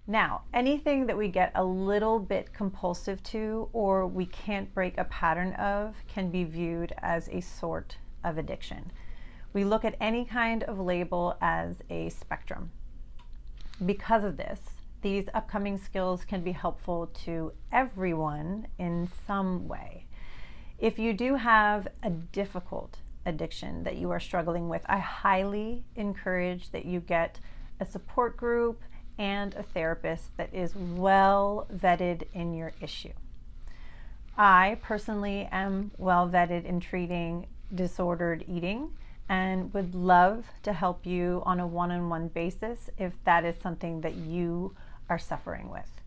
Now, anything that we get a little bit compulsive to or we can't break a pattern of can be viewed as a sort of addiction. We look at any kind of label as a spectrum. Because of this, these upcoming skills can be helpful to everyone in some way. If you do have a difficult addiction that you are struggling with, I highly encourage that you get a support group and a therapist that is well vetted in your issue. I personally am well vetted in treating disordered eating and would love to help you on a one-on-one basis if that is something that you are suffering with.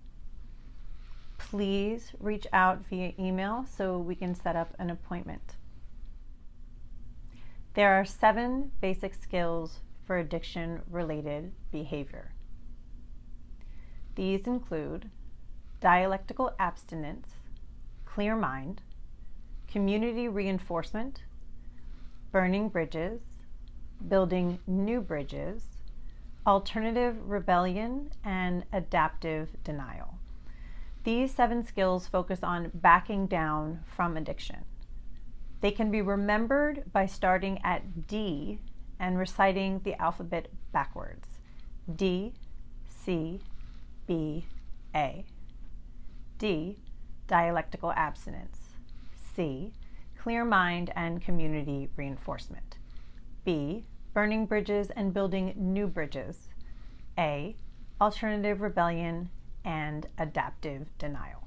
Please reach out via email so we can set up an appointment. There are 7 basic skills for addiction-related behavior. These include dialectical abstinence, clear mind, community reinforcement, burning bridges, building new bridges, alternative rebellion, and adaptive denial. These 7 skills focus on backing down from addiction. They can be remembered by starting at D and reciting the alphabet backwards. D.C.C.B.B.A.A. D, dialectical abstinence. C, clear mind and community reinforcement. B, burning bridges and building new bridges. A, alternative rebellion and adaptive denial.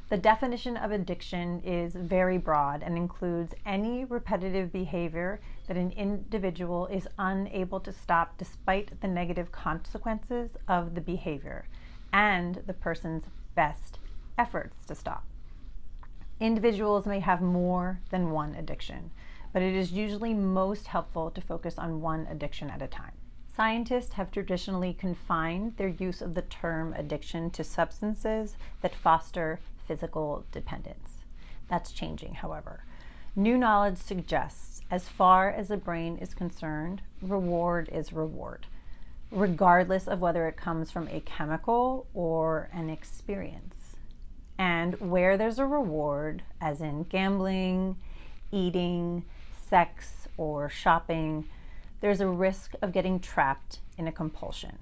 The definition of addiction is very broad and includes any repetitive behavior that an individual is unable to stop despite the negative consequences of the behavior and the person's best efforts to stop. Individuals may have more than one addiction, but it is usually most helpful to focus on one addiction at a time. Scientists have traditionally confined their use of the term addiction to substances that foster physical dependence. That's changing, however. New knowledge suggests, as far as the brain is concerned, reward is reward, regardless of whether it comes from a chemical or an experience. And where there's a reward, as in gambling, eating, sex, or shopping, there's a risk of getting trapped in a compulsion.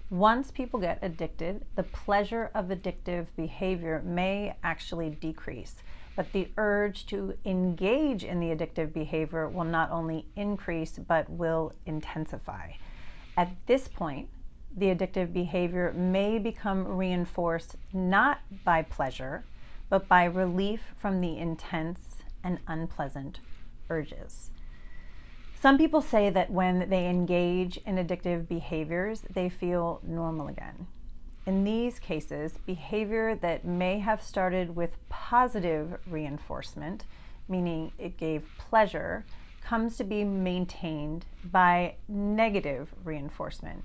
Once people get addicted, the pleasure of addictive behavior may actually decrease, but the urge to engage in the addictive behavior will not only increase, but will intensify. At this point, the addictive behavior may become reinforced not by pleasure, but by relief from the intense and unpleasant urges. Some people say that when they engage in addictive behaviors, they feel normal again. In these cases, behavior that may have started with positive reinforcement, meaning it gave pleasure, comes to be maintained by negative reinforcement,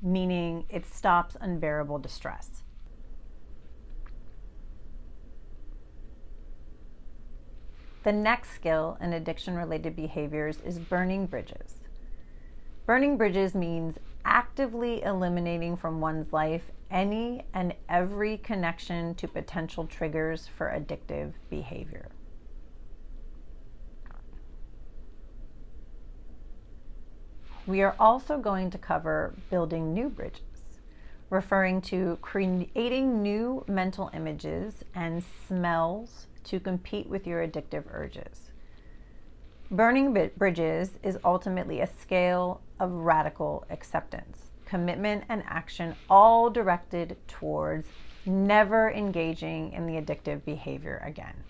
meaning it stops unbearable distress. The next skill in addiction-related behaviors is burning bridges. Burning bridges means actively eliminating from one's life any and every connection to potential triggers for addictive behavior. We are also going to cover building new bridges, referring to creating new mental images and smells to compete with your addictive urges. Burning bridges is ultimately a scale of radical acceptance, commitment, and action, all directed towards never engaging in the addictive behavior again.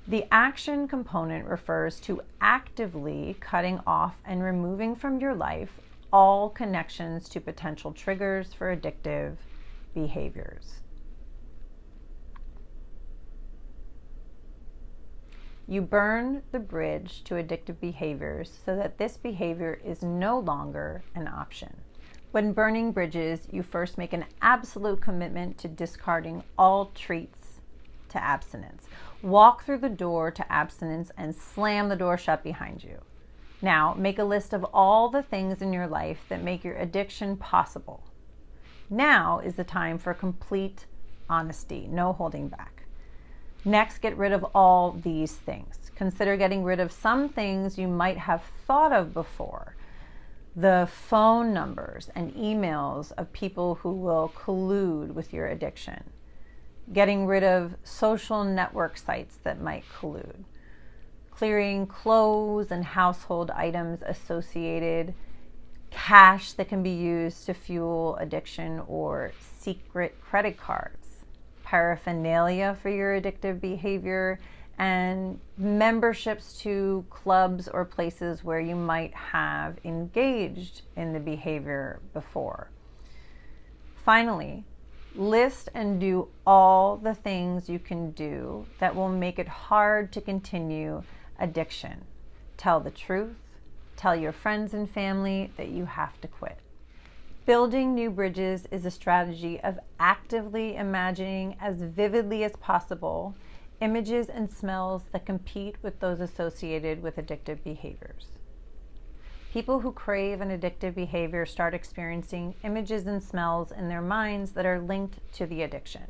The action component refers to actively cutting off and removing from your life all connections to potential triggers for addictive behaviors. You burn the bridge to addictive behaviors so that this behavior is no longer an option. When burning bridges, you first make an absolute commitment to discarding all treats to abstinence. Walk through the door to abstinence and slam the door shut behind you. Now, make a list of all the things in your life that make your addiction possible. Now is the time for complete honesty, no holding back. Next, get rid of all these things. Consider getting rid of some things you might have thought of before. The phone numbers and emails of people who will collude with your addiction. Getting rid of social network sites that might collude. Clearing clothes and household items associated, cash that can be used to fuel addiction, or secret credit cards, paraphernalia for your addictive behavior, and memberships to clubs or places where you might have engaged in the behavior before. Finally, list and do all the things you can do that will make it hard to continue addiction. Tell the truth. Tell your friends and family that you have to quit. Building new bridges is a strategy of actively imagining as vividly as possible images and smells that compete with those associated with addictive behaviors. People who crave an addictive behavior start experiencing images and smells in their minds that are linked to the addiction.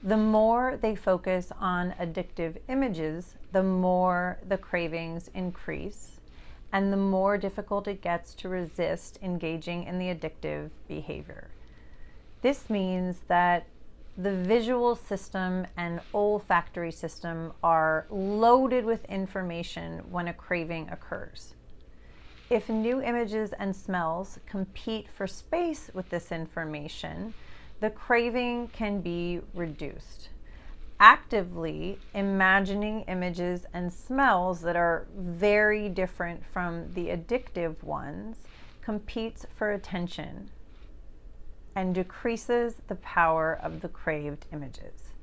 The more they focus on addictive images, the more the cravings increase, and the more difficult it gets to resist engaging in the addictive behavior. This means that the visual system and olfactory system are loaded with information when a craving occurs. If new images and smells compete for space with this information, the craving can be reduced. Actively imagining images and smells that are very different from the addictive ones competes for attention and decreases the power of the craved images.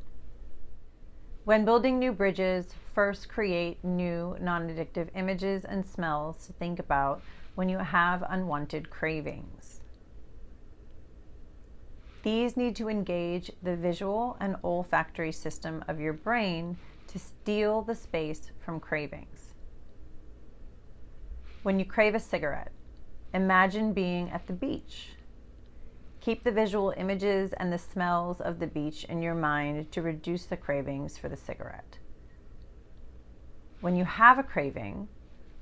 When building new bridges, first create new non-addictive images and smells to think about when you have unwanted cravings. These need to engage the visual and olfactory system of your brain to steal the space from cravings. When you crave a cigarette, imagine being at the beach. Keep the visual images and the smells of the beach in your mind to reduce the cravings for the cigarette. When you have a craving,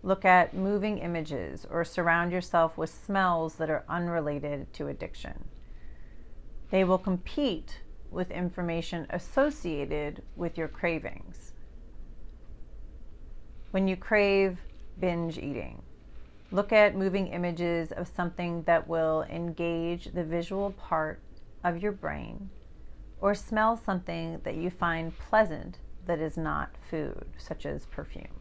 look at moving images or surround yourself with smells that are unrelated to addiction. They will compete with information associated with your cravings. When you crave binge eating, look at moving images of something that will engage the visual part of your brain, or smell something that you find pleasant that is not food, such as perfume.